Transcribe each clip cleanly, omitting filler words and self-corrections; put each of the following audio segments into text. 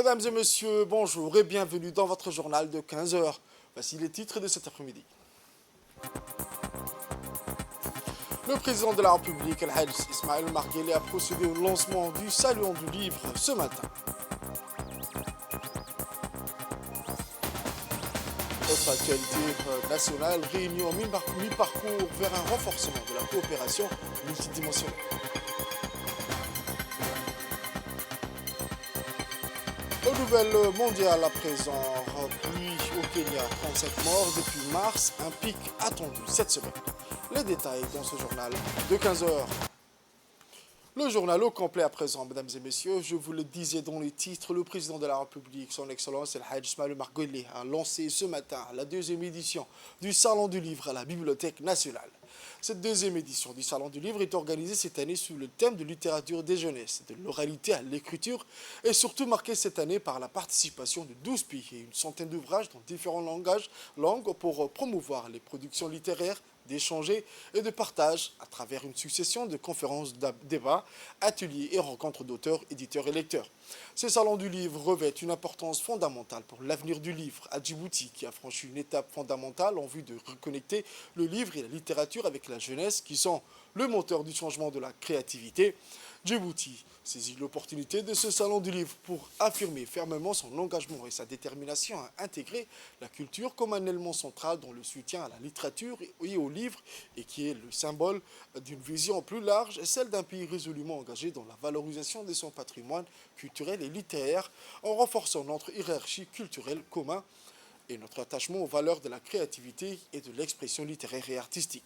Mesdames et messieurs, bonjour et bienvenue dans votre journal de 15 heures. Voici les titres de cet après-midi. Le président de la République, Al-Hajj Ismaël Omar Guelleh, a procédé au lancement du Salon du Livre ce matin. Autre actualité nationale, réunion mi-parcours vers un renforcement de la coopération multidimensionnelle. Aux nouvelles mondiales à présent, pluie au Kenya, 35 morts depuis mars, un pic attendu cette semaine. Les détails dans ce journal de 15 heures. Le journal au complet à présent, mesdames et messieurs, je vous le disais dans les titres, le président de la République, son Excellence Al-Hajj Ismaël Omar Guelleh, a lancé ce matin la deuxième édition du Salon du Livre à la Bibliothèque nationale. Cette deuxième édition du Salon du Livre est organisée cette année sous le thème de littérature des jeunesses, de l'oralité à l'écriture, et surtout marquée cette année par la participation de 12 pays et une centaine d'ouvrages dans différents langues pour promouvoir les productions littéraires, d'échanger et de partage à travers une succession de conférences, débats, ateliers et rencontres d'auteurs, éditeurs et lecteurs. Ce salon du livre revêt une importance fondamentale pour l'avenir du livre à Djibouti, qui a franchi une étape fondamentale en vue de reconnecter le livre et la littérature avec la jeunesse, qui sont le moteur du changement de la créativité. Djibouti saisit l'opportunité de ce salon du livre pour affirmer fermement son engagement et sa détermination à intégrer la culture comme un élément central dans le soutien à la littérature et au livre, et qui est le symbole d'une vision plus large, celle d'un pays résolument engagé dans la valorisation de son patrimoine culturel et littéraire, en renforçant notre hiérarchie culturelle commune et notre attachement aux valeurs de la créativité et de l'expression littéraire et artistique.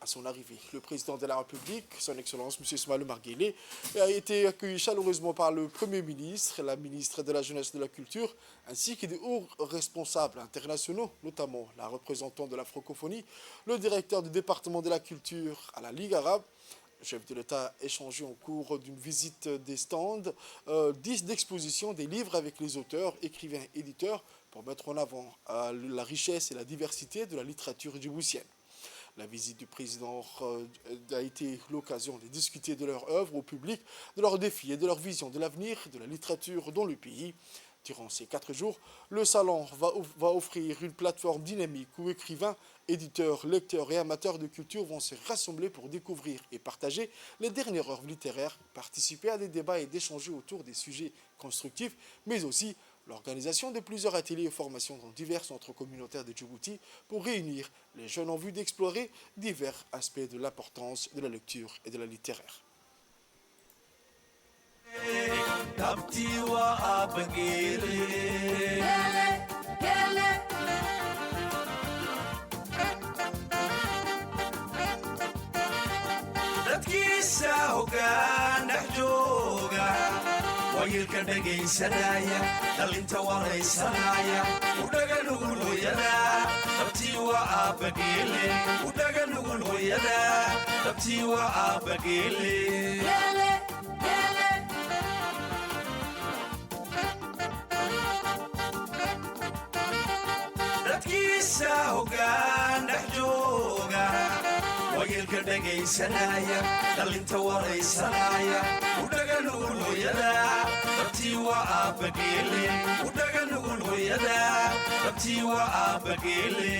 À son arrivée, le président de la République, son Excellence M. Ismaël Omar Guelleh, a été accueilli chaleureusement par le Premier ministre, la ministre de la Jeunesse et de la Culture, ainsi que des hauts responsables internationaux, notamment la représentante de la francophonie, le directeur du département de la culture à la Ligue arabe. Le chef de l'État a échangé au cours d'une visite des stands 10 d'exposition des livres avec les auteurs, écrivains, éditeurs, pour mettre en avant la richesse et la diversité de la littérature djiboutienne. La visite du président a été l'occasion de discuter de leur œuvre au public, de leurs défis et de leur vision de l'avenir de la littérature dans le pays. Durant ces 4 jours, le salon va offrir une plateforme dynamique où écrivains, éditeurs, lecteurs et amateurs de culture vont se rassembler pour découvrir et partager les dernières œuvres littéraires, participer à des débats et d'échanger autour des sujets constructifs, mais aussi l'organisation de plusieurs ateliers et formations dans divers centres communautaires de Djibouti pour réunir les jeunes en vue d'explorer divers aspects de l'importance de la lecture et de la littéraire. wayilka dhagaysanaya dhalinta waraysanaya udhaga nugul hooyada dhabtii waa aabbageele udhaga nugul hooyada dhabtii waa aabbageele dadkiisa hoggaan dhex jooga wayilka dhagaysanaya dhalinta waraysanaya udhaga nugul hooyada dhabtii waa aabbageele udhaga nugul hooyada dhabtii waa aabbageele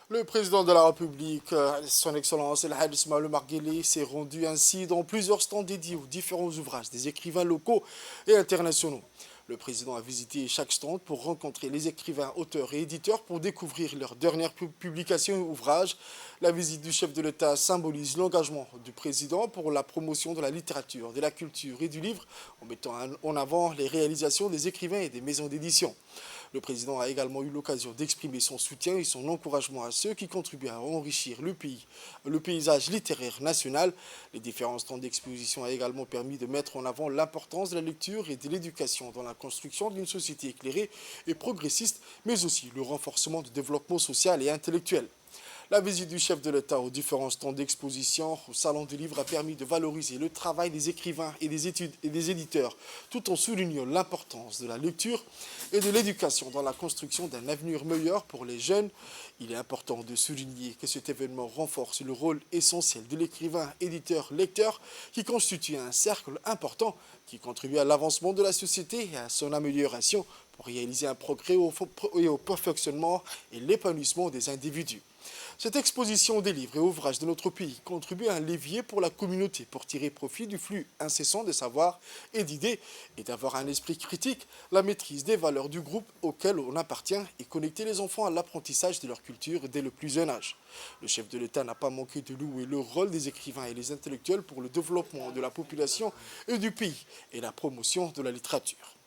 Le président de la République, son Excellence Al-Hajj Ismaël Omar Guelleh, s'est rendu ainsi dans plusieurs stands dédiés aux différents ouvrages des écrivains locaux et internationaux. Le président a visité chaque stand pour rencontrer les écrivains, auteurs et éditeurs pour découvrir leurs dernières publications et ouvrages. La visite du chef de l'État symbolise l'engagement du président pour la promotion de la littérature, de la culture et du livre, en mettant en avant les réalisations des écrivains et des maisons d'édition. Le président a également eu l'occasion d'exprimer son soutien et son encouragement à ceux qui contribuent à enrichir le paysage littéraire national. Les différents stands d'exposition ont également permis de mettre en avant l'importance de la lecture et de l'éducation dans la construction d'une société éclairée et progressiste, mais aussi le renforcement du développement social et intellectuel. La visite du chef de l'État aux différents stands d'exposition au Salon du Livre a permis de valoriser le travail des écrivains et des éditeurs, tout en soulignant l'importance de la lecture et de l'éducation dans la construction d'un avenir meilleur pour les jeunes. Il est important de souligner que cet événement renforce le rôle essentiel de l'écrivain, éditeur, lecteur, qui constitue un cercle important qui contribue à l'avancement de la société et à son amélioration pour réaliser un progrès et au perfectionnement et l'épanouissement des individus. Cette exposition des livres et ouvrages de notre pays contribue à un levier pour la communauté pour tirer profit du flux incessant de savoir et d'idées et d'avoir un esprit critique, la maîtrise des valeurs du groupe auquel on appartient et connecter les enfants à l'apprentissage de leur culture dès le plus jeune âge. Le chef de l'État n'a pas manqué de louer le rôle des écrivains et des intellectuels pour le développement de la population et du pays et la promotion de la littérature.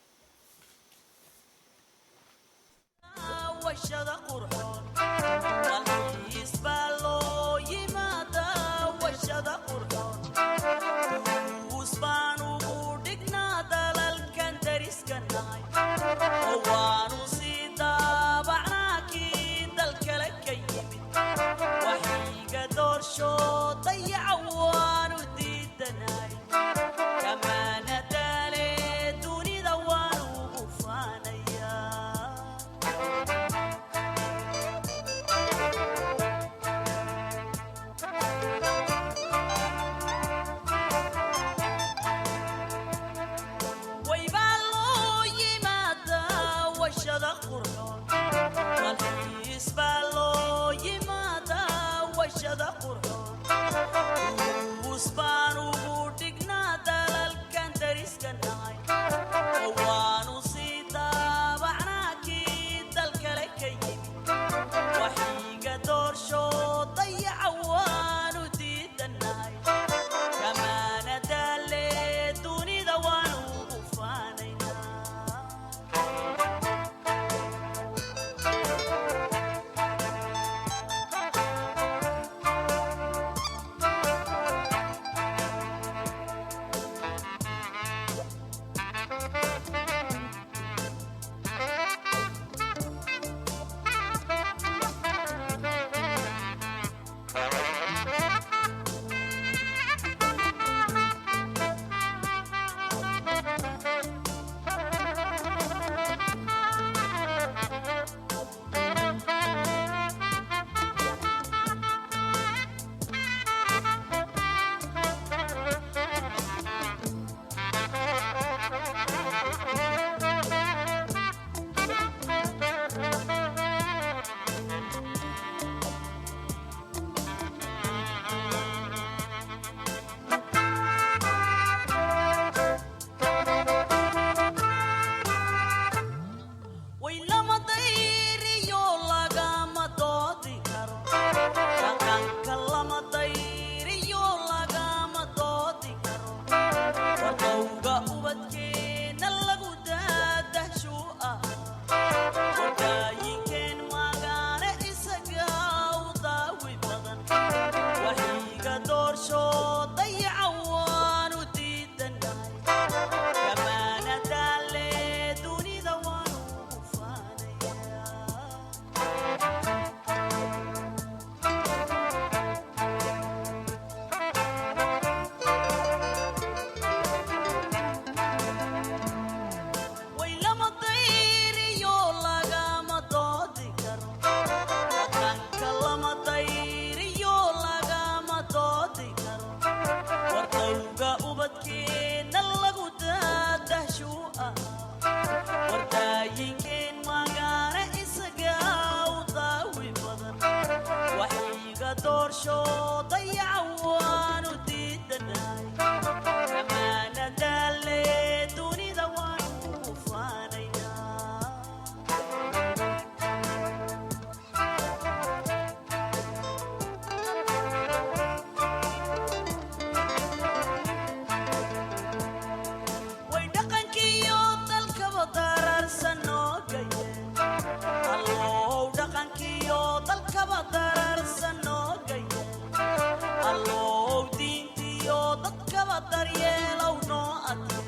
dalkaba daryeelow noo adke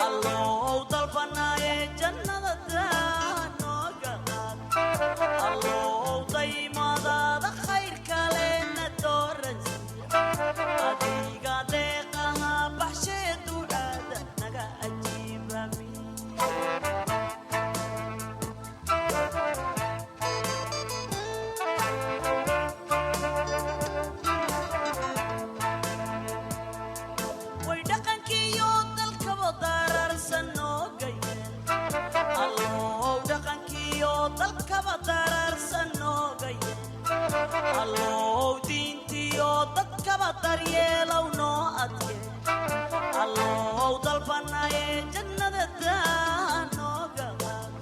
allow dalbanaaye jannada daa nooga qaad allow daymadaada khayrka leena dooransiiya adiga deeqaha baxshee ducaada naga ajiibami way dhaqankiiyo dalkaba dararsan noogayeen allow dhaqankiiyo dalkaba dararsan noogayeen allow diintiyo dadkaba daryeelow noo adke allow dalbanaaye jannada daa nooga qaad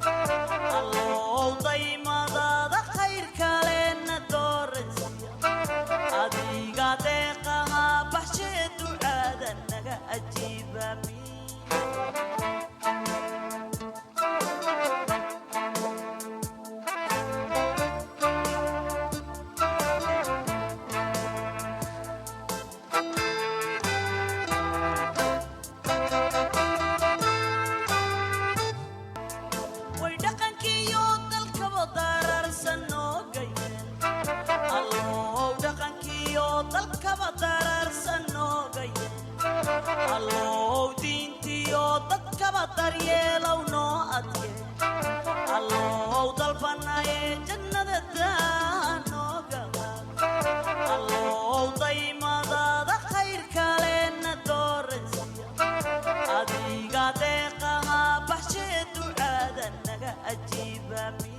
allow daymadaada khayrka leena dooransiiya adiga deeqaha baxshee ducaada naga ajiibami way dhaqankiiyo dalkaba dararsan noogayeen allow dhaqankiiyo dalkaba dararsan noogayeen allow diintiyo dadkaba daryeelow noo adke allow dalbanaaye jannada daa nooga qaad allow daymadaada khayrka leena dooransiiya adiga deeqaha baxshee ducaada naga ajiibami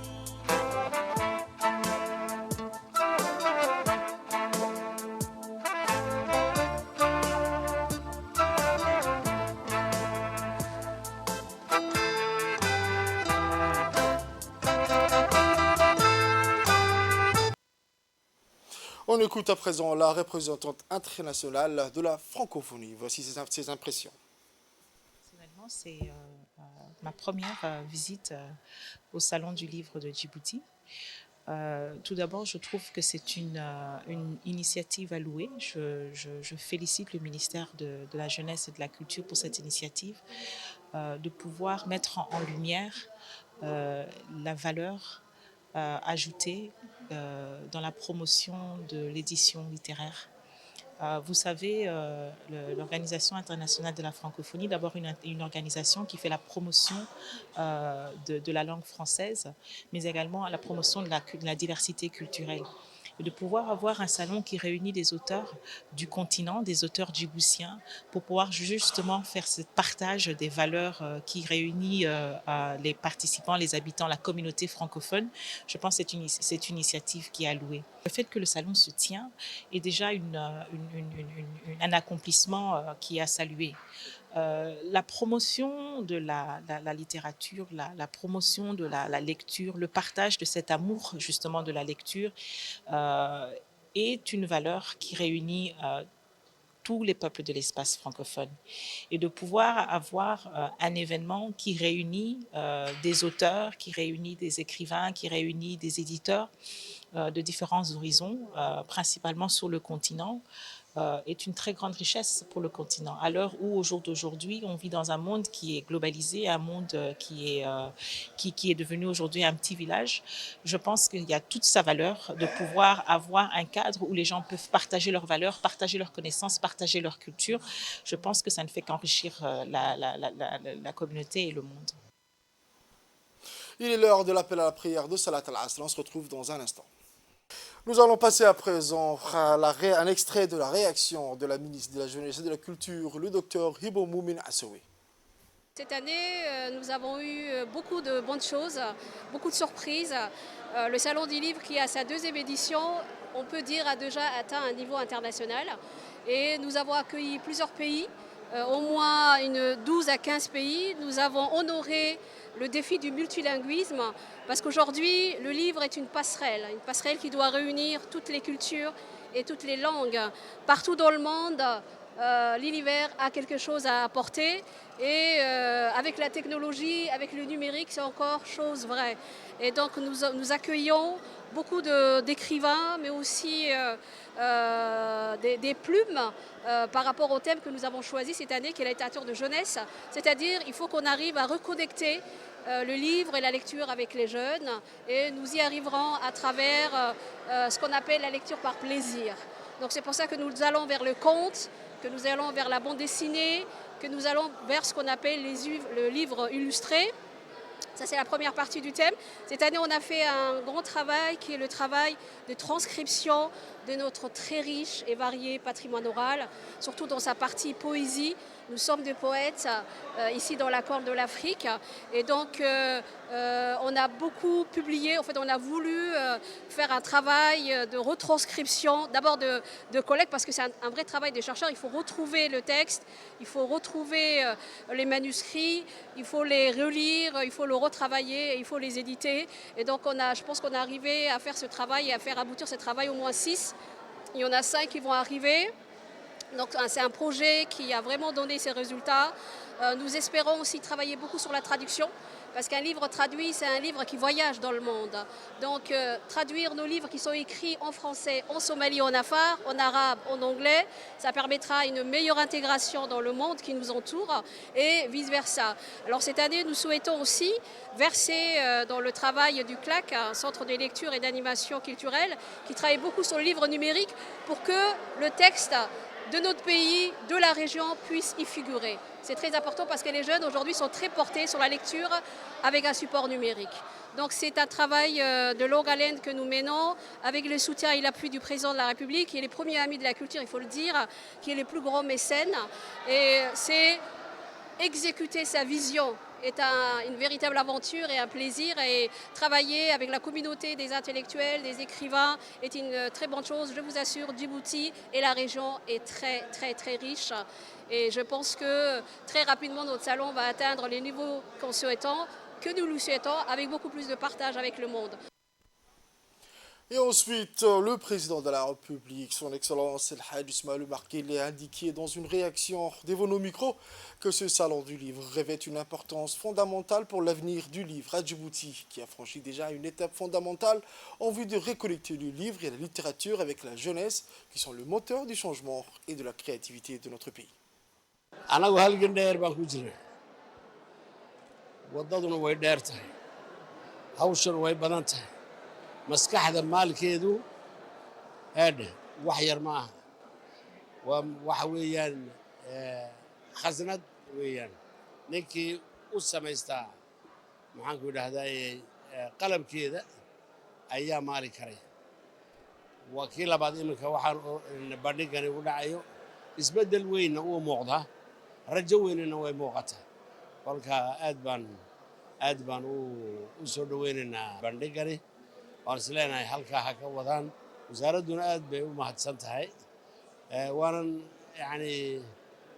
On écoute à présent la représentante internationale de la francophonie. Voici ses impressions. Personnellement, c'est ma première visite au Salon du Livre de Djibouti. Tout d'abord, je trouve que c'est une initiative à louer. Je félicite le ministère de la Jeunesse et de la Culture pour cette initiative, de pouvoir mettre en lumière la valeur ajoutée dans la promotion de l'édition littéraire. Vous savez, l'Organisation internationale de la francophonie, d'abord une organisation qui fait la promotion de la langue française, mais également la promotion de la diversité culturelle. Et de pouvoir avoir un salon qui réunit des auteurs du continent, des auteurs djiboutiens, pour pouvoir justement faire ce partage des valeurs qui réunit les participants, les habitants, la communauté francophone. Je pense que c'est une initiative qui est à louer. Le fait que le salon se tient est déjà un accomplissement qui est à saluer. La promotion de la littérature, la promotion de la lecture, le partage de cet amour justement de la lecture est une valeur qui réunit tous les peuples de l'espace francophone. Et de pouvoir avoir un événement qui réunit des auteurs, qui réunit des écrivains, qui réunit des éditeurs de différents horizons, principalement sur le continent, est une très grande richesse pour le continent. À l'heure où, au jour d'aujourd'hui, on vit dans un monde qui est globalisé, un monde qui est devenu aujourd'hui un petit village, je pense qu'il y a toute sa valeur de pouvoir avoir un cadre où les gens peuvent partager leurs valeurs, partager leurs connaissances, partager leur culture. Je pense que ça ne fait qu'enrichir la communauté et le monde. Il est l'heure de l'appel à la prière de Salat al-Asr. On se retrouve dans un instant. Nous allons passer à présent à un extrait de la réaction de la ministre de la Jeunesse et de la Culture, le docteur Hibo Moumin Assoui. Cette année, nous avons eu beaucoup de bonnes choses, beaucoup de surprises. Le Salon du Livre, qui a sa deuxième édition, on peut dire a déjà atteint un niveau international. Et nous avons accueilli plusieurs pays, au moins 12 à 15 pays. Nous avons honoré le défi du multilinguisme, parce qu'aujourd'hui, le livre est une passerelle qui doit réunir toutes les cultures et toutes les langues. Partout dans le monde, l'univers a quelque chose à apporter et avec la technologie, avec le numérique, c'est encore chose vraie. Et donc nous accueillons beaucoup d'écrivains, mais aussi des plumes par rapport au thème que nous avons choisi cette année, qui est la littérature de jeunesse. C'est-à-dire il faut qu'on arrive à reconnecter le livre et la lecture avec les jeunes, et nous y arriverons à travers ce qu'on appelle la lecture par plaisir. Donc c'est pour ça que nous allons vers le conte, que nous allons vers la bande dessinée, que nous allons vers ce qu'on appelle le livre illustré. Ça, c'est la première partie du thème. Cette année, on a fait un grand travail qui est le travail de transcription de notre très riche et varié patrimoine oral, surtout dans sa partie poésie. Nous sommes des poètes ici dans la Corne de l'Afrique, et donc on a beaucoup publié. En fait, on a voulu faire un travail de retranscription, d'abord de collecte, parce que c'est un vrai travail des chercheurs. Il faut retrouver le texte, il faut retrouver les manuscrits, il faut les relire, il faut le retravailler, et il faut les éditer. Et donc je pense qu'on est arrivé à faire ce travail et à faire aboutir ce travail au moins 6. Il y en a 5 qui vont arriver. Donc c'est un projet qui a vraiment donné ses résultats. Nous espérons aussi travailler beaucoup sur la traduction, parce qu'un livre traduit, c'est un livre qui voyage dans le monde. Donc traduire nos livres qui sont écrits en français, en somali, en afar, en arabe, en anglais, ça permettra une meilleure intégration dans le monde qui nous entoure, et vice-versa. Alors cette année, nous souhaitons aussi verser dans le travail du CLAC, un centre de lecture et d'animation culturelle, qui travaille beaucoup sur le livre numérique, pour que le texte de notre pays, de la région, puisse y figurer. C'est très important parce que les jeunes aujourd'hui sont très portés sur la lecture avec un support numérique. Donc c'est un travail de longue haleine que nous menons avec le soutien et l'appui du président de la République, qui est le premier ami de la culture, il faut le dire, qui est le plus grand mécène. Et c'est exécuter sa vision est une véritable aventure et un plaisir, et travailler avec la communauté des intellectuels, des écrivains est une très bonne chose. Je vous assure, Djibouti et la région est très très très riche, et je pense que très rapidement notre salon va atteindre les niveaux que nous lui souhaitons, avec beaucoup plus de partage avec le monde. Et ensuite, le président de la République, son Excellence El Hadj Ismaël Omar Guelleh, a indiqué dans une réaction devant nos micros que ce salon du livre revêt une importance fondamentale pour l'avenir du livre à Djibouti, qui a franchi déjà une étape fondamentale en vue de récolter le livre et la littérature avec la jeunesse, qui sont le moteur du changement et de la créativité de notre pays. anagu halgan dheer baan ku jiray waddaduna way dheer tahay hawshan way badan tahay maskaxda maalkeedu eedhe wax yar ma aha waxa weeyaan khasnad weeyaan ninkii u samaystaa maxaanku idhaahdaa qalabkeeda ayaa maali karaya waa kii labaad iminka waxaan bandhigani u dhacayo isbeddel weynna uu muuqdaa rajo weynina way muuqataa kolka aad baan u soo dhoweynaynaa bandhigani waan is leenahay halkaa ha ka wadaan wasaaradduna aad bay u mahadsan tahay waanan yacni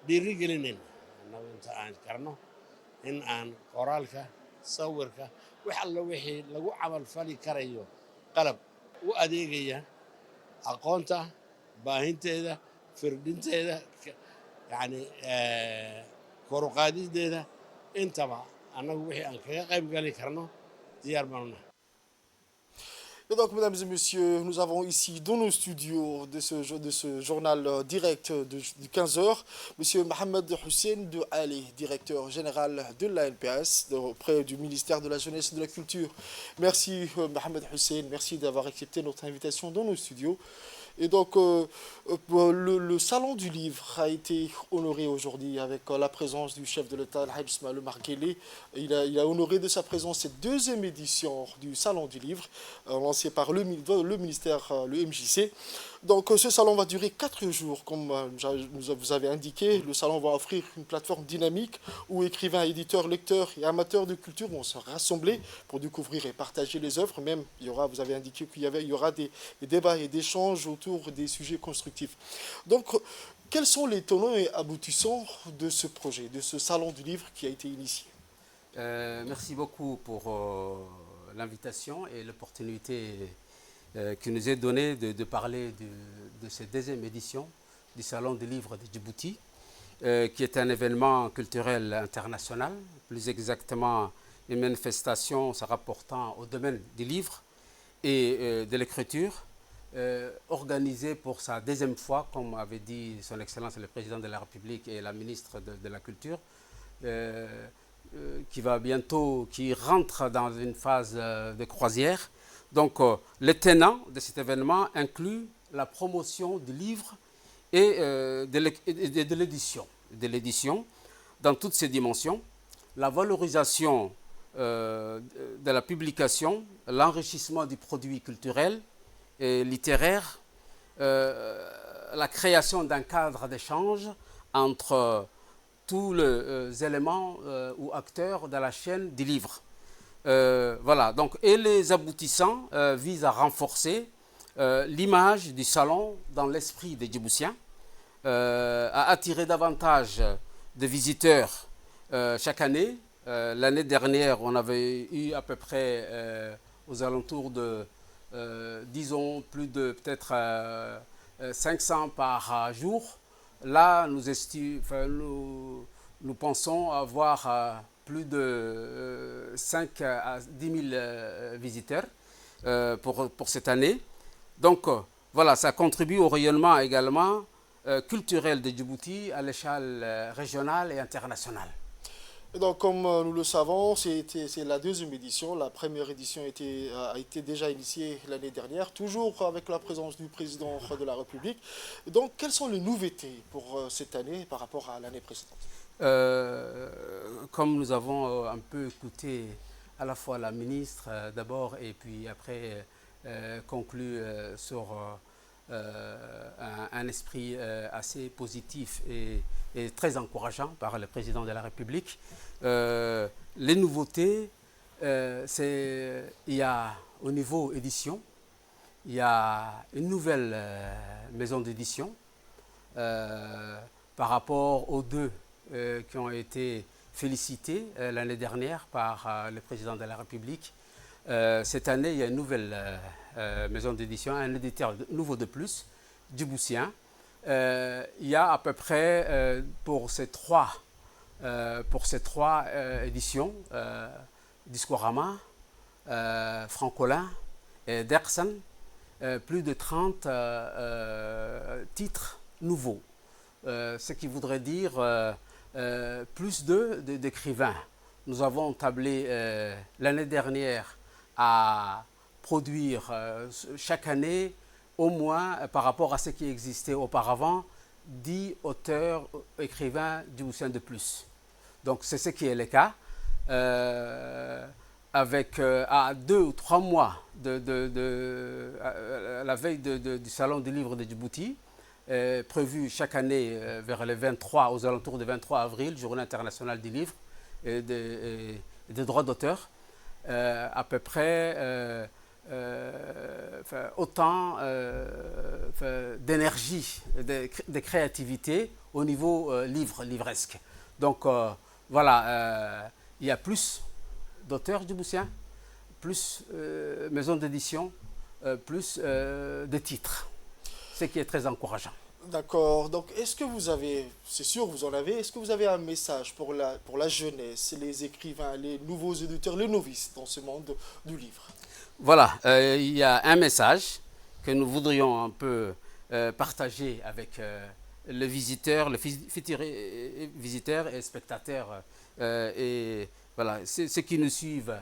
dhiiri gelinayna annagu inta aan karno in aan qoraalka sawirka wax alla wixii lagu camal fali karayo qalab u adeegaya aqoonta baahinteeda firdhinteeda yacni kor u qaadideeda intaba annagu wixii aan kaga qayb gali karno diyaar baanu nahay. Et donc, mesdames et messieurs, nous avons ici dans nos studios de ce journal direct du 15h, M. Mohamed Hussein de Ali, directeur général de l'ANPS, auprès du ministère de la Jeunesse et de la Culture. Merci Mohamed Hussein, merci d'avoir accepté notre invitation dans nos studios. Et donc, le salon du livre a été honoré aujourd'hui avec la présence du chef de l'État, El Hadj Ismaël Omar Guelleh. Il a honoré de sa présence cette deuxième édition du salon du livre, lancé par le ministère, le MJC. Donc, ce salon va durer 4 jours, comme vous avez indiqué. Le salon va offrir une plateforme dynamique où écrivains, éditeurs, lecteurs et amateurs de culture vont se rassembler pour découvrir et partager les œuvres. Même, vous avez indiqué qu'il y aura des débats et des échanges autour des sujets constructifs. Donc, quels sont les tenants et aboutissants de ce projet, de ce salon du livre qui a été initié? Merci beaucoup pour l'invitation et l'opportunité qui nous est donnée de parler de cette deuxième édition du Salon du livre de Djibouti, qui est un événement culturel international, plus exactement une manifestation se rapportant au domaine du livre et de l'écriture, organisée pour sa deuxième fois, comme avait dit son Excellence le Président de la République et la ministre de la Culture, qui rentre dans une phase de croisière. Donc, les tenants de cet événement incluent la promotion du livre et de l'édition dans toutes ses dimensions, la valorisation de la publication, l'enrichissement du produit culturel et littéraire, la création d'un cadre d'échange entre tous les éléments ou acteurs de la chaîne du livre. Voilà, donc, et les aboutissants visent à renforcer l'image du salon dans l'esprit des Djiboutiens, à attirer davantage de visiteurs chaque année. L'année dernière, on avait eu à peu près aux alentours de, disons, plus de peut-être 500 par jour. Là, nous pensons avoir plus de 5 à 10 000 visiteurs pour cette année. Donc, voilà, ça contribue au rayonnement également culturel de Djibouti à l'échelle régionale et internationale. Et donc, comme nous le savons, c'est la deuxième édition. La première édition a été déjà initiée l'année dernière, toujours avec la présence du président de la République. Et donc, quelles sont les nouveautés pour cette année par rapport à l'année précédente? Comme nous avons un peu écouté à la fois la ministre d'abord et puis après conclu sur un esprit assez positif et très encourageant par le président de la République. Les nouveautés, il y a au niveau édition, il y a une nouvelle maison d'édition par rapport aux deux qui ont été félicités l'année dernière par le président de la République. Cette année, il y a une nouvelle maison d'édition, un éditeur nouveau de plus, djiboutien. Il y a à peu près pour ces trois éditions, Discorama, Francolin et Dersan, plus de 30 titres nouveaux. Ce qui voudrait dire plus d'écrivains. Nous avons tablé l'année dernière à produire chaque année, au moins par rapport à ce qui existait auparavant, 10 auteurs, écrivains djiboutiens de plus. Donc c'est ce qui est le cas. Avec à 2 ou 3 mois à la veille du Salon du livre de Djibouti, prévu chaque année vers le 23, aux alentours du 23 avril, Journée internationale du livre et des droits d'auteur, à peu près autant d'énergie, de créativité au niveau livresque. Donc voilà, il y a plus d'auteurs djiboutiens, plus maisons d'édition, plus de titres, ce qui est très encourageant. D'accord. Donc, est-ce que vous avez, c'est sûr vous en avez, est-ce que vous avez un message pour la jeunesse, les écrivains, les nouveaux éditeurs, les novices dans ce monde du livre? Voilà, il y a un message que nous voudrions un peu partager avec les visiteurs, les futurs visiteurs et spectateurs et voilà, ceux qui nous suivent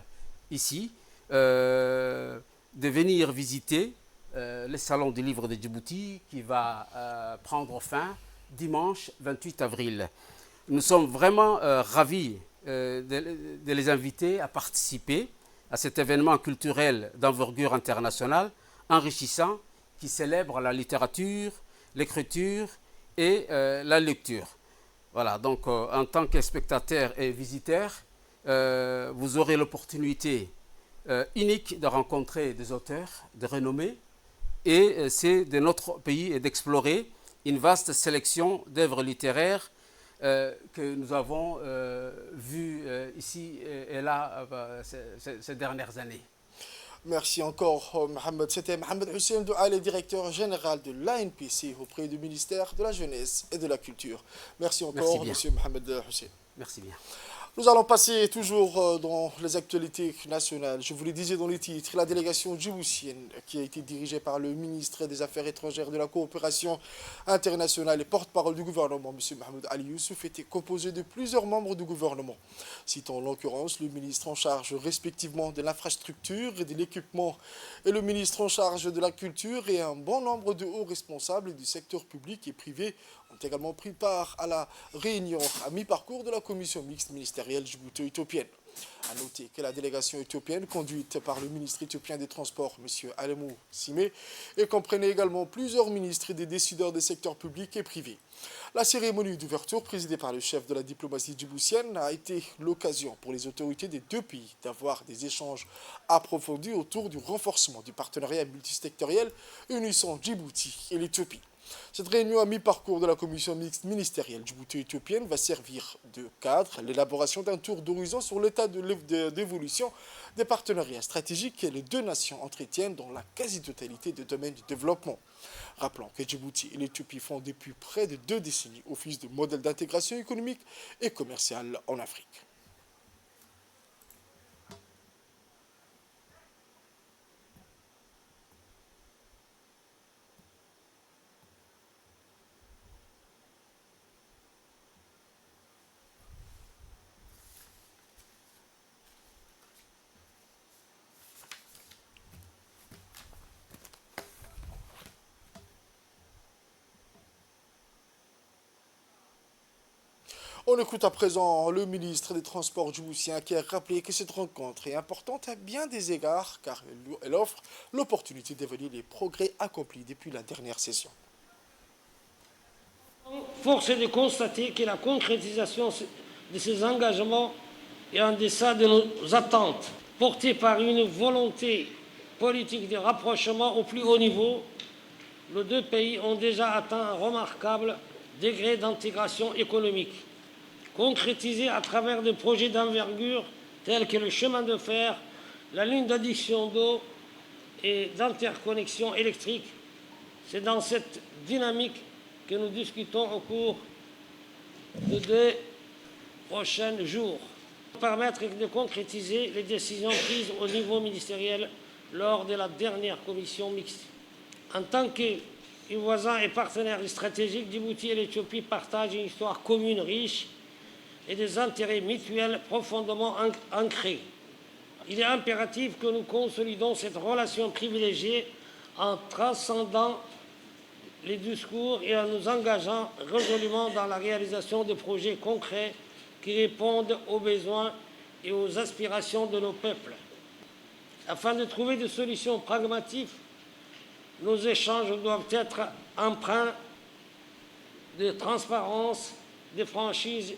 ici, de venir visiter le Salon du livre de Djibouti qui va prendre fin dimanche 28 avril. Nous sommes vraiment ravis de les inviter à participer à cet événement culturel d'envergure internationale, enrichissant, qui célèbre la littérature, l'écriture et la lecture. Voilà, donc en tant que spectateur et visiteur, vous aurez l'opportunité unique de rencontrer des auteurs de renommée et c'est de notre pays et d'explorer une vaste sélection d'œuvres littéraires que nous avons vues ici et là ces dernières années. Merci encore, Mohamed. C'était Mohamed Hussein Douale, directeur général de l'ANPC auprès du ministère de la Jeunesse et de la Culture. Merci encore, monsieur Mohamed Hussein. Merci bien. Nous allons passer toujours dans les actualités nationales. Je vous le disais dans les titres, la délégation djiboutienne qui a été dirigée par le ministre des Affaires étrangères, de la coopération internationale et porte-parole du gouvernement, M. Mahmoud Ali Youssouf, était composée de plusieurs membres du gouvernement. Citant en l'occurrence le ministre en charge respectivement de l'infrastructure et de l'équipement et le ministre en charge de la culture et un bon nombre de hauts responsables du secteur public et privé ont également pris part à la réunion à mi-parcours de la commission mixte ministérielle djibouto-éthiopienne. A noter que la délégation éthiopienne, conduite par le ministre éthiopien des Transports, M. Alemou Simé, et comprenait également plusieurs ministres et des décideurs des secteurs publics et privés. La cérémonie d'ouverture, présidée par le chef de la diplomatie djiboutienne, a été l'occasion pour les autorités des deux pays d'avoir des échanges approfondis autour du renforcement du partenariat multisectoriel unissant Djibouti et l'Éthiopie. Cette réunion à mi-parcours de la commission mixte ministérielle djibouto-éthiopienne va servir de cadre à l'élaboration d'un tour d'horizon sur l'état d'évolution des partenariats stratégiques que les deux nations entretiennent dans la quasi-totalité des domaines du développement. Rappelons que Djibouti et l'Éthiopie font depuis près de 2 décennies office de modèle d'intégration économique et commerciale en Afrique. On écoute à présent le ministre des Transports djiboutien qui a rappelé que cette rencontre est importante à bien des égards car elle offre l'opportunité d'évaluer les progrès accomplis depuis la dernière session. Force est de constater que la concrétisation de ces engagements est en deçà de nos attentes. Portée par une volonté politique de rapprochement au plus haut niveau, les deux pays ont déjà atteint un remarquable degré d'intégration économique, concrétisé à travers des projets d'envergure tels que le chemin de fer, la ligne d'adduction d'eau et d'interconnexion électrique. C'est dans cette dynamique que nous discutons au cours de 2 prochains jours, pour permettre de concrétiser les décisions prises au niveau ministériel lors de la dernière commission mixte. En tant que voisins et partenaires stratégiques, Djibouti et l'Éthiopie partagent une histoire commune riche et des intérêts mutuels profondément ancrés. Il est impératif que nous consolidons cette relation privilégiée en transcendant les discours et en nous engageant résolument dans la réalisation de projets concrets qui répondent aux besoins et aux aspirations de nos peuples. Afin de trouver des solutions pragmatiques, nos échanges doivent être empreints de transparence, de franchise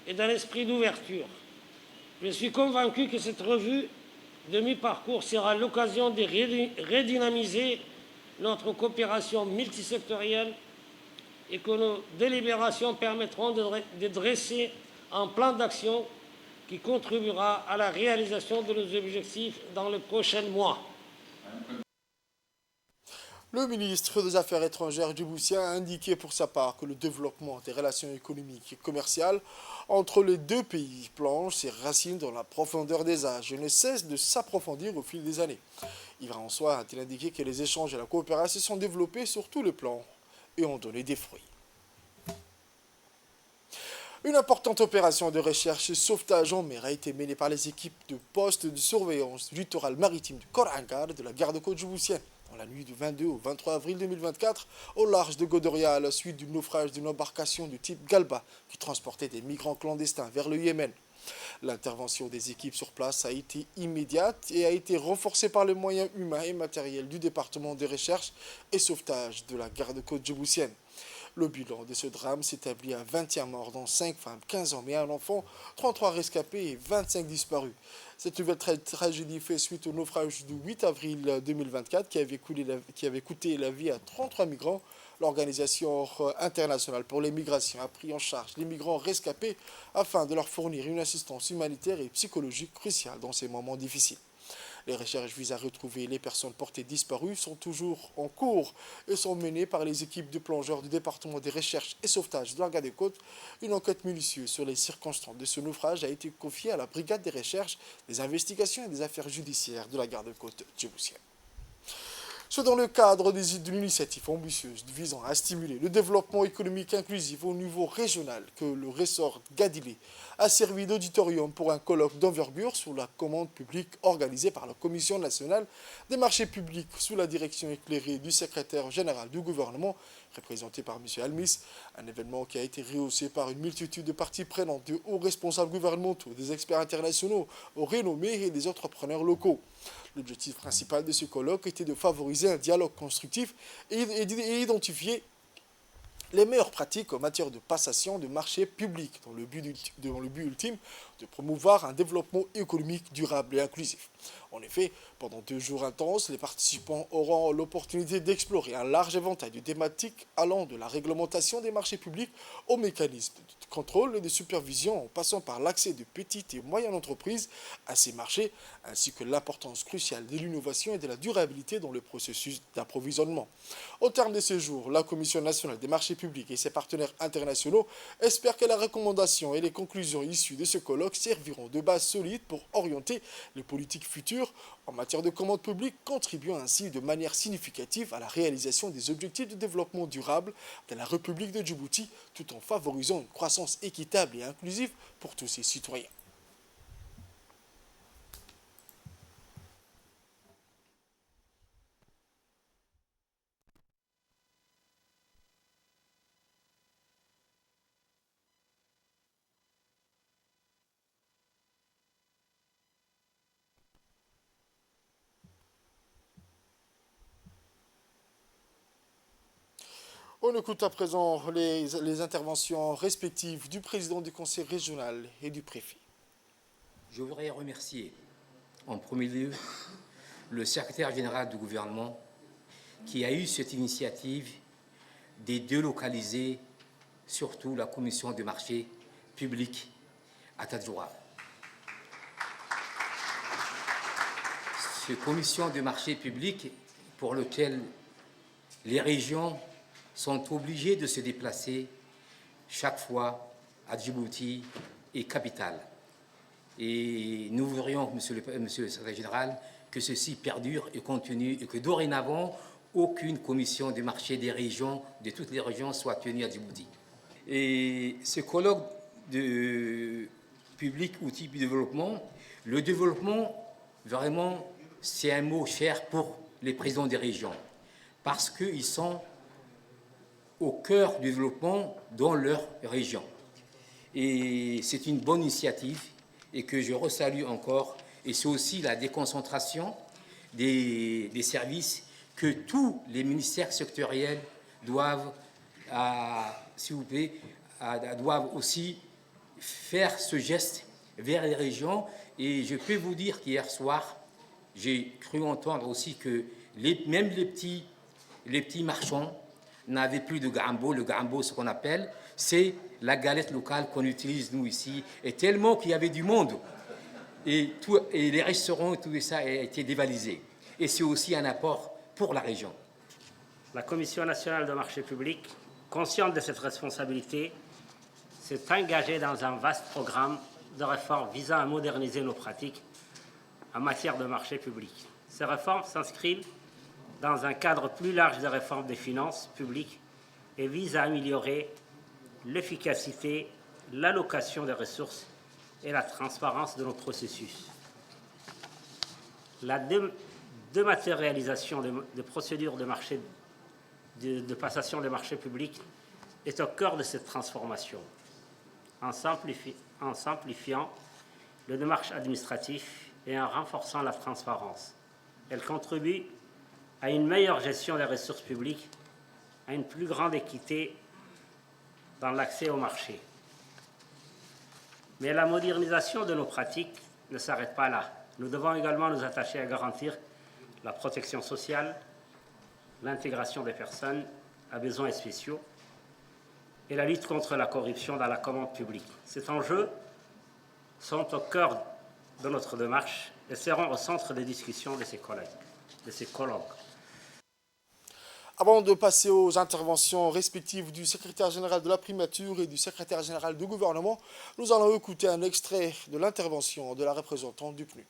et d'un esprit d'ouverture. Je suis convaincu que cette revue de mi-parcours sera l'occasion de redynamiser notre coopération multisectorielle et que nos délibérations permettront de dresser un plan d'action qui contribuera à la réalisation de nos objectifs dans les prochains mois. Le ministre des Affaires étrangères djiboutien a indiqué pour sa part que le développement des relations économiques et commerciales entre les deux pays plonge ses racines dans la profondeur des âges et ne cesse de s'approfondir au fil des années. Yves François a-t-il indiqué que les échanges et la coopération se sont développés sur tous les plans et ont donné des fruits. Une importante opération de recherche et sauvetage en mer a été menée par les équipes de poste de surveillance du littoral maritime du Korangar de la garde-côte djiboutienne dans la nuit du 22 au 23 avril 2024 au large de Godoria à la suite du naufrage d'une embarcation du type Galba qui transportait des migrants clandestins vers le Yémen. L'intervention des équipes sur place a été immédiate et a été renforcée par les moyens humains et matériels du département de recherche et sauvetage de la garde-côte djiboutienne. Le bilan de ce drame s'établit à 21 morts, dont 5 femmes, 15 hommes et un enfant, 33 rescapés et 25 disparus. Cette nouvelle tragédie fait suite au naufrage du 8 avril 2024 qui avait coûté la vie à 33 migrants. L'Organisation internationale pour les migrations a pris en charge les migrants rescapés afin de leur fournir une assistance humanitaire et psychologique cruciale dans ces moments difficiles. Les recherches visent à retrouver les personnes portées disparues sont toujours en cours et sont menées par les équipes de plongeurs du département des recherches et sauvetage de la Garde-Côte. Une enquête minutieuse sur les circonstances de ce naufrage a été confiée à la brigade des recherches, des investigations et des affaires judiciaires de la Garde-Côte djiboutienne. C'est dans le cadre de l'initiative ambitieuse visant à stimuler le développement économique inclusif au niveau régional que le ressort Gadilé a servi d'auditorium pour un colloque d'envergure sur la commande publique organisé par la Commission nationale des marchés publics sous la direction éclairée du secrétaire général du gouvernement, représenté par M. Almis. Un événement qui a été rehaussé par une multitude de parties prenantes, de hauts responsables gouvernementaux, des experts internationaux, aux renommés et des entrepreneurs locaux. L'objectif principal de ce colloque était de favoriser un dialogue constructif et identifier les meilleures pratiques en matière de passation de marchés publics dans le but ultime de promouvoir un développement économique durable et inclusif. En effet, pendant 2 jours intenses, les participants auront l'opportunité d'explorer un large éventail de thématiques allant de la réglementation des marchés publics aux mécanismes de contrôle et de supervision en passant par l'accès de petites et moyennes entreprises à ces marchés, ainsi que l'importance cruciale de l'innovation et de la durabilité dans le processus d'approvisionnement. Au terme de ce jour, la Commission nationale des marchés publics et ses partenaires internationaux espèrent que la recommandation et les conclusions issues de ce colloque serviront de base solide pour orienter les politiques futures en matière de commande publique, contribuant ainsi de manière significative à la réalisation des objectifs de développement durable de la République de Djibouti, tout en favorisant une croissance équitable et inclusive pour tous ses citoyens. On écoute à présent les interventions respectives du président du conseil régional et du préfet. Je voudrais remercier en premier lieu le secrétaire général du gouvernement qui a eu cette initiative de délocaliser surtout la commission des marchés publics à Tadjoura. Cette commission des marchés publics pour laquelle les régions sont obligés de se déplacer chaque fois à Djibouti et capitale. Et nous voudrions, monsieur le secrétaire général, que ceci perdure et continue et que dorénavant, aucune commission des marchés des régions, de toutes les régions, soit tenue à Djibouti. Et ce colloque de public outil du développement, le développement, vraiment, c'est un mot cher pour les présidents des régions, parce qu'ils sont au cœur du développement dans leur région. Et c'est une bonne initiative et que je resalue encore. Et c'est aussi la déconcentration des services que tous les ministères sectoriels doivent, s'il vous plaît, doivent aussi faire ce geste vers les régions. Et je peux vous dire qu'hier soir, j'ai cru entendre aussi que même les petits marchands n'avaient plus de gambo. Le gambo, ce qu'on appelle, c'est la galette locale qu'on utilise nous ici. Et tellement qu'il y avait du monde. Et les restaurants et tout ça a été dévalisé. Et c'est aussi un apport pour la région. La Commission nationale de marché public, consciente de cette responsabilité, s'est engagée dans un vaste programme de réformes visant à moderniser nos pratiques en matière de marché public. Ces réformes s'inscrivent dans un cadre plus large de réforme des finances publiques et visent à améliorer l'efficacité, l'allocation des ressources et la transparence de nos processus. La dématérialisation des procédures de passation des marchés publics est au cœur de cette transformation. En simplifiant le démarche administratif et en renforçant la transparence, elle contribue à une meilleure gestion des ressources publiques, à une plus grande équité dans l'accès au marché. Mais la modernisation de nos pratiques ne s'arrête pas là. Nous devons également nous attacher à garantir la protection sociale, l'intégration des personnes à besoins spéciaux et la lutte contre la corruption dans la commande publique. Ces enjeux sont au cœur de notre démarche et seront au centre des discussions de ces collègues, de ces colloques. Avant de passer aux interventions respectives du secrétaire général de la primature et du secrétaire général du gouvernement, nous allons écouter un extrait de l'intervention de la représentante du PNUD.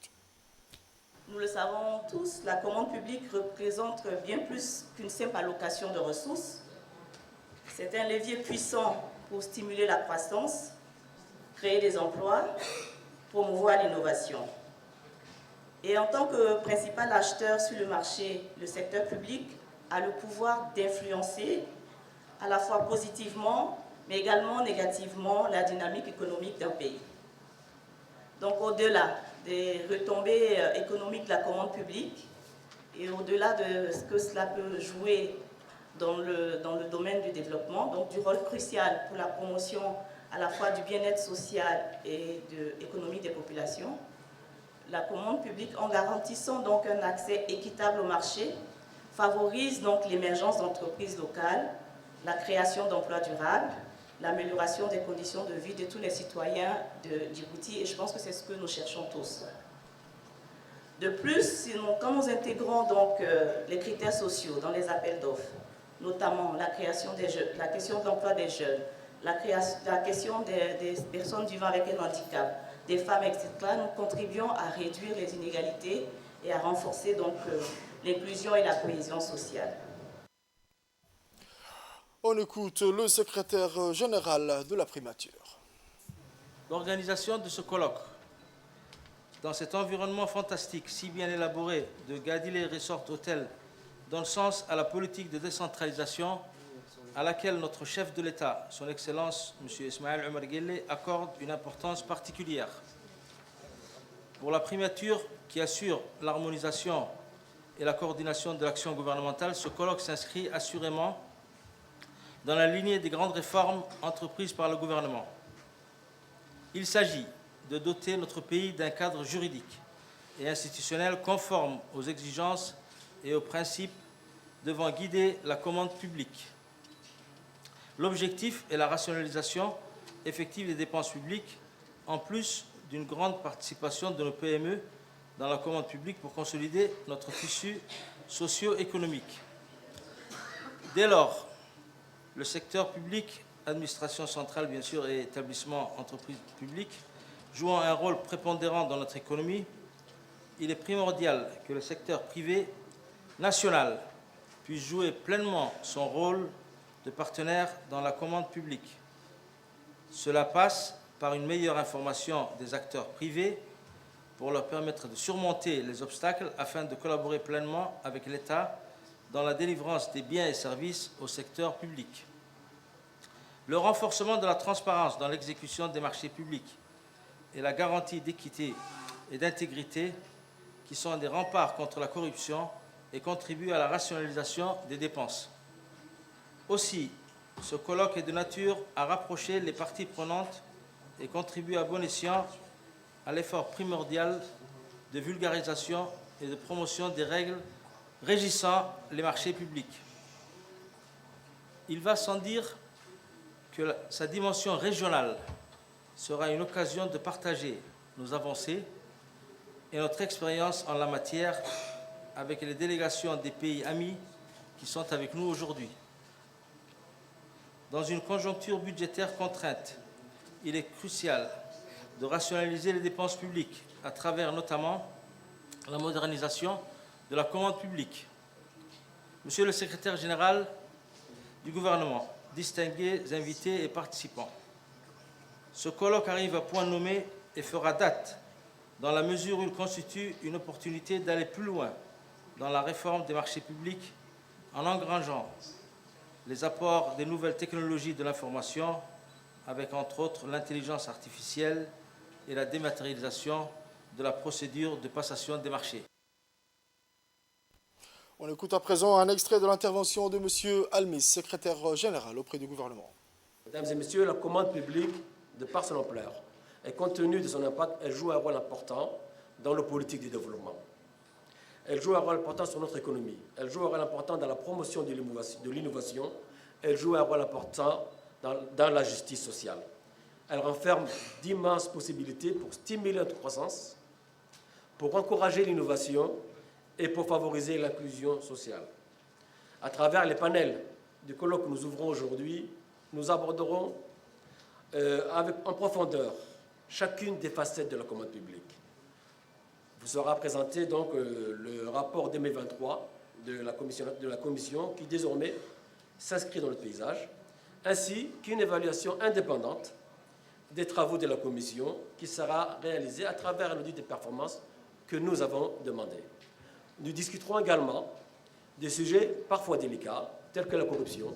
Nous le savons tous, la commande publique représente bien plus qu'une simple allocation de ressources. C'est un levier puissant pour stimuler la croissance, créer des emplois, promouvoir l'innovation. Et en tant que principal acheteur sur le marché, le secteur public a le pouvoir d'influencer à la fois positivement, mais également négativement, la dynamique économique d'un pays. Donc au-delà des retombées économiques de la commande publique et au-delà de ce que cela peut jouer dans le domaine du développement, donc du rôle crucial pour la promotion à la fois du bien-être social et de l'économie des populations, la commande publique, en garantissant donc un accès équitable au marché, favorise donc l'émergence d'entreprises locales, la création d'emplois durables, l'amélioration des conditions de vie de tous les citoyens de Djibouti, et je pense que c'est ce que nous cherchons tous. De plus, quand nous intégrons donc les critères sociaux dans les appels d'offres, notamment la création des jeunes, la question de l'emploi des jeunes, la question des personnes vivant avec un handicap, des femmes, etc., nous contribuons à réduire les inégalités et à renforcer donc l'inclusion et la cohésion sociale. On écoute le secrétaire général de la primature. L'organisation de ce colloque, dans cet environnement fantastique si bien élaboré de Gadile Resort Hotel, donne sens à la politique de décentralisation à laquelle notre chef de l'État, son Excellence M. Ismaël Omar Guelleh, accorde une importance particulière. Pour la primature qui assure l'harmonisation et la coordination de l'action gouvernementale, ce colloque s'inscrit assurément dans la lignée des grandes réformes entreprises par le gouvernement. Il s'agit de doter notre pays d'un cadre juridique et institutionnel conforme aux exigences et aux principes devant guider la commande publique. L'objectif est la rationalisation effective des dépenses publiques, en plus d'une grande participation de nos PME dans la commande publique pour consolider notre tissu socio-économique. Dès lors, le secteur public, administration centrale bien sûr et établissements, entreprises publiques, jouant un rôle prépondérant dans notre économie, il est primordial que le secteur privé national puisse jouer pleinement son rôle de partenaire dans la commande publique. Cela passe par une meilleure information des acteurs privés pour leur permettre de surmonter les obstacles afin de collaborer pleinement avec l'État dans la délivrance des biens et services au secteur public. Le renforcement de la transparence dans l'exécution des marchés publics et la garantie d'équité et d'intégrité qui sont des remparts contre la corruption et contribuent à la rationalisation des dépenses. Aussi, ce colloque est de nature à rapprocher les parties prenantes et contribue à bon escient à l'effort primordial de vulgarisation et de promotion des règles régissant les marchés publics. Il va sans dire que sa dimension régionale sera une occasion de partager nos avancées et notre expérience en la matière avec les délégations des pays amis qui sont avec nous aujourd'hui. Dans une conjoncture budgétaire contrainte, il est crucial de rationaliser les dépenses publiques à travers notamment la modernisation de la commande publique. Monsieur le secrétaire général du gouvernement, distingués invités et participants, ce colloque arrive à point nommé et fera date dans la mesure où il constitue une opportunité d'aller plus loin dans la réforme des marchés publics en engrangeant les apports des nouvelles technologies de l'information avec entre autres l'intelligence artificielle et la dématérialisation de la procédure de passation des marchés. On écoute à présent un extrait de l'intervention de M. Almis, secrétaire général auprès du gouvernement. Mesdames et messieurs, la commande publique, de par son ampleur et compte tenu de son impact, elle joue un rôle important dans nos politiques de développement. Elle joue un rôle important sur notre économie. Elle joue un rôle important dans la promotion de l'innovation. Elle joue un rôle important dans la justice sociale. Elle renferme d'immenses possibilités pour stimuler notre croissance pour encourager l'innovation et pour favoriser l'inclusion sociale. À travers les panels du colloque que nous ouvrons aujourd'hui, nous aborderons en profondeur chacune des facettes de la commande publique. Vous sera présenté donc le rapport 2023 de la commission qui désormais s'inscrit dans le paysage, ainsi qu'une évaluation indépendante des travaux de la commission qui sera réalisée à travers l'audit des performances que nous avons demandé. Nous discuterons également des sujets parfois délicats, tels que la corruption,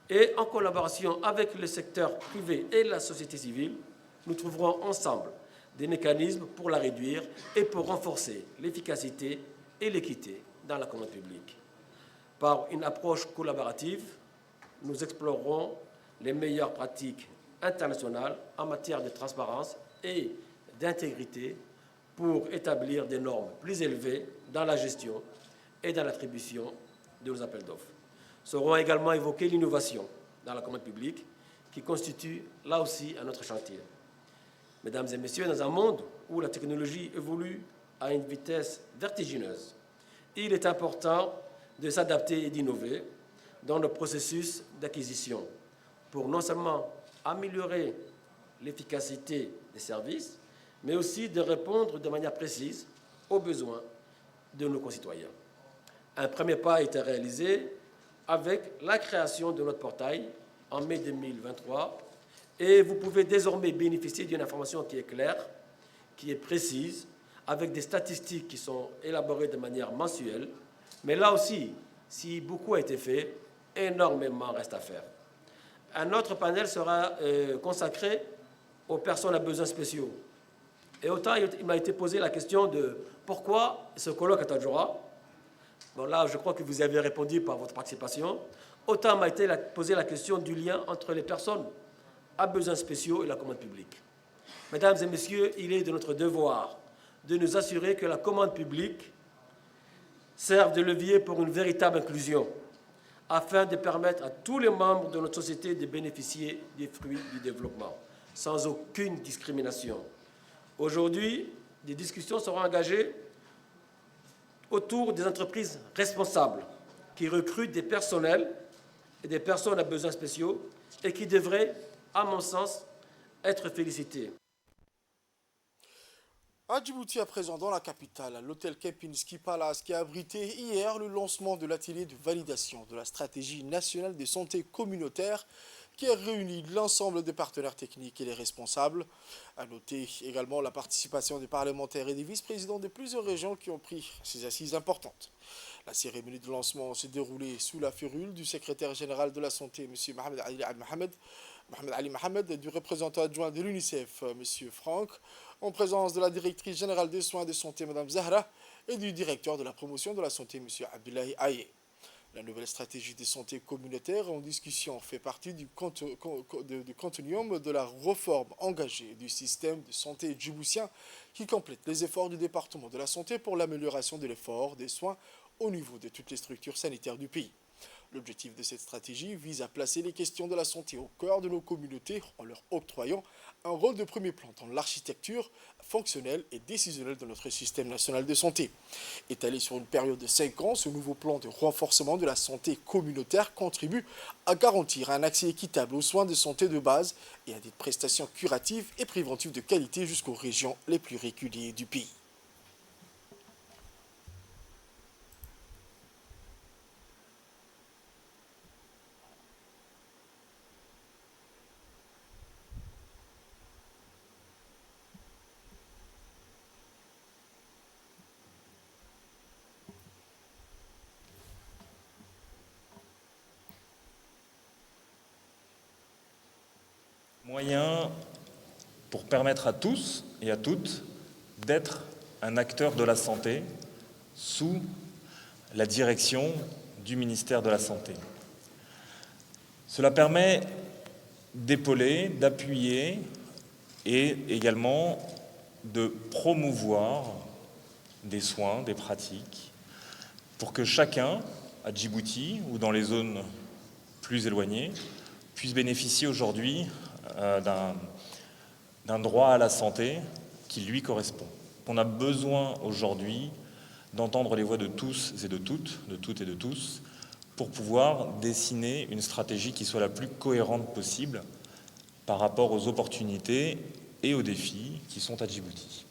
et en collaboration avec le secteur privé et la société civile, nous trouverons ensemble des mécanismes pour la réduire et pour renforcer l'efficacité et l'équité dans la commande publique. Par une approche collaborative, nous explorerons les meilleures pratiques internationales en matière de transparence et d'intégrité pour établir des normes plus élevées dans la gestion et dans l'attribution de nos appels d'offres. Seront également évoquées l'innovation dans la commande publique qui constitue là aussi un autre chantier. Mesdames et messieurs, dans un monde où la technologie évolue à une vitesse vertigineuse, il est important de s'adapter et d'innover dans le processus d'acquisition pour non seulement améliorer l'efficacité des services, mais aussi de répondre de manière précise aux besoins de nos concitoyens. Un premier pas a été réalisé avec la création de notre portail en mai 2023 et vous pouvez désormais bénéficier d'une information qui est claire, qui est précise, avec des statistiques qui sont élaborées de manière mensuelle. Mais là aussi, si beaucoup a été fait, énormément reste à faire. Un autre panel sera consacré aux personnes à besoins spéciaux. Et autant il m'a été posé la question de pourquoi ce colloque à Tadjoura. Bon, là, je crois que vous avez répondu par votre participation. Autant m'a été posé la question du lien entre les personnes à besoins spéciaux et la commande publique. Mesdames et messieurs, il est de notre devoir de nous assurer que la commande publique serve de levier pour une véritable inclusion, afin de permettre à tous les membres de notre société de bénéficier des fruits du développement, sans aucune discrimination. Aujourd'hui, des discussions seront engagées autour des entreprises responsables qui recrutent des personnels et des personnes à besoins spéciaux et qui devraient, à mon sens, être félicitées. À Djibouti, à présent, dans la capitale, l'hôtel Kempinski Palace qui a abrité hier le lancement de l'atelier de validation de la stratégie nationale de santé communautaire qui a réuni l'ensemble des partenaires techniques et les responsables. À noter également la participation des parlementaires et des vice-présidents de plusieurs régions qui ont pris ces assises importantes. La cérémonie de lancement s'est déroulée sous la férule du secrétaire général de la santé, M. Mohamed Ali Mohamed, et du représentant adjoint de l'UNICEF, M. Franck, en présence de la directrice générale des soins de santé, Mme Zahra, et du directeur de la promotion de la santé, M. Abdullahi Aye. La nouvelle stratégie de santé communautaire en discussion fait partie du continuum de la réforme engagée du système de santé djiboutien qui complète les efforts du département de la santé pour l'amélioration de l'effort des soins au niveau de toutes les structures sanitaires du pays. L'objectif de cette stratégie vise à placer les questions de la santé au cœur de nos communautés en leur octroyant un rôle de premier plan dans l'architecture fonctionnelle et décisionnelle de notre système national de santé. Étalé sur une période de 5 ans, ce nouveau plan de renforcement de la santé communautaire contribue à garantir un accès équitable aux soins de santé de base et à des prestations curatives et préventives de qualité jusqu'aux régions les plus reculées du pays. Moyen pour permettre à tous et à toutes d'être un acteur de la santé sous la direction du ministère de la Santé. Cela permet d'épauler, d'appuyer et également de promouvoir des soins, des pratiques, pour que chacun, à Djibouti ou dans les zones plus éloignées, puisse bénéficier aujourd'hui d'un droit à la santé qui lui correspond. On a besoin aujourd'hui d'entendre les voix de tous et de toutes et de tous, pour pouvoir dessiner une stratégie qui soit la plus cohérente possible par rapport aux opportunités et aux défis qui sont à Djibouti.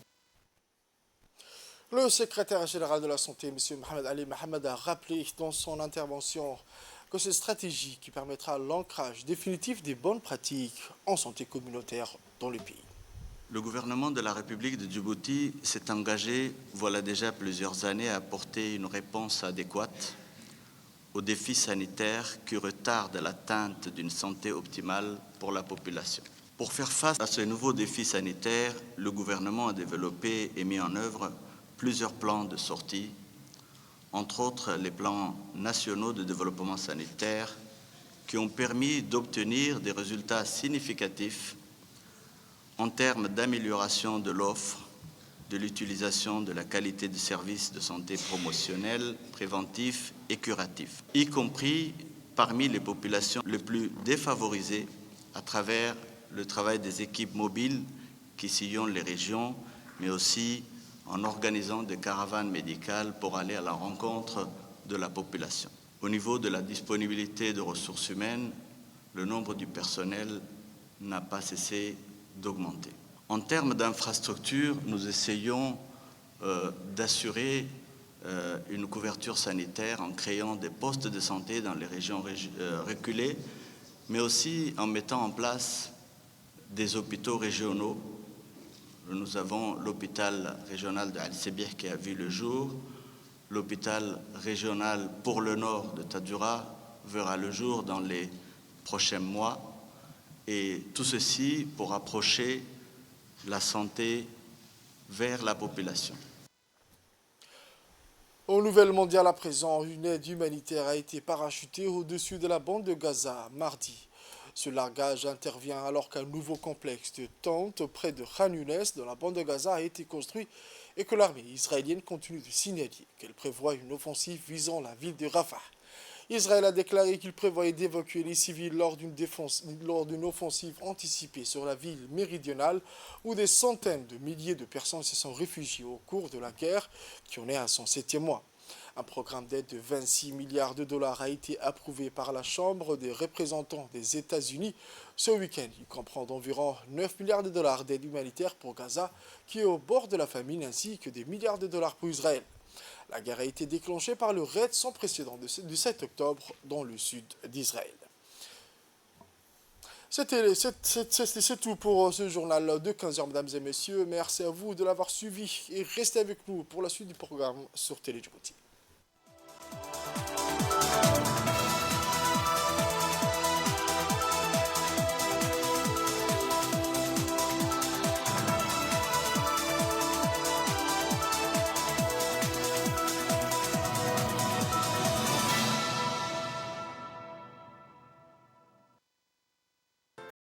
Le secrétaire général de la Santé, M. Mohamed Ali Mohamed, a rappelé dans son intervention que cette stratégie qui permettra l'ancrage définitif des bonnes pratiques en santé communautaire dans le pays. Le gouvernement de la République de Djibouti s'est engagé, voilà déjà plusieurs années, à apporter une réponse adéquate aux défis sanitaires qui retardent l'atteinte d'une santé optimale pour la population. Pour faire face à ce nouveau défi sanitaire, le gouvernement a développé et mis en œuvre plusieurs plans de sortie, entre autres les plans nationaux de développement sanitaire qui ont permis d'obtenir des résultats significatifs en termes d'amélioration de l'offre, de l'utilisation de la qualité de services de santé promotionnels, préventifs et curatifs, y compris parmi les populations les plus défavorisées à travers le travail des équipes mobiles qui sillonnent les régions, mais aussi en organisant des caravanes médicales pour aller à la rencontre de la population. Au niveau de la disponibilité de ressources humaines, le nombre du personnel n'a pas cessé d'augmenter. En termes d'infrastructures, nous essayons d'assurer une couverture sanitaire en créant des postes de santé dans les régions reculées, mais aussi en mettant en place des hôpitaux régionaux. Nous avons l'hôpital régional de Al-Sebih qui a vu le jour, l'hôpital régional pour le nord de Tadjoura verra le jour dans les prochains mois, et tout ceci pour approcher la santé vers la population. Aux nouvelles mondiales à présent, une aide humanitaire a été parachutée au-dessus de la bande de Gaza mardi. Ce largage intervient alors qu'un nouveau complexe de tentes près de Khan Younes dans la bande de Gaza a été construit et que l'armée israélienne continue de signaler qu'elle prévoit une offensive visant la ville de Rafah. Israël a déclaré qu'il prévoyait d'évacuer les civils lors d'une offensive anticipée sur la ville méridionale où des centaines de milliers de personnes se sont réfugiées au cours de la guerre qui en est à son 7e mois. Un programme d'aide de 26 milliards de dollars a été approuvé par la Chambre des représentants des États-Unis ce week-end. Il comprend d'environ 9 milliards de dollars d'aide humanitaire pour Gaza qui est au bord de la famine ainsi que des milliards de dollars pour Israël. La guerre a été déclenchée par le raid sans précédent du 7 octobre dans le sud d'Israël. C'est tout pour ce journal de 15h, mesdames et messieurs. Merci à vous de l'avoir suivi et restez avec nous pour la suite du programme sur Télé Djibouti.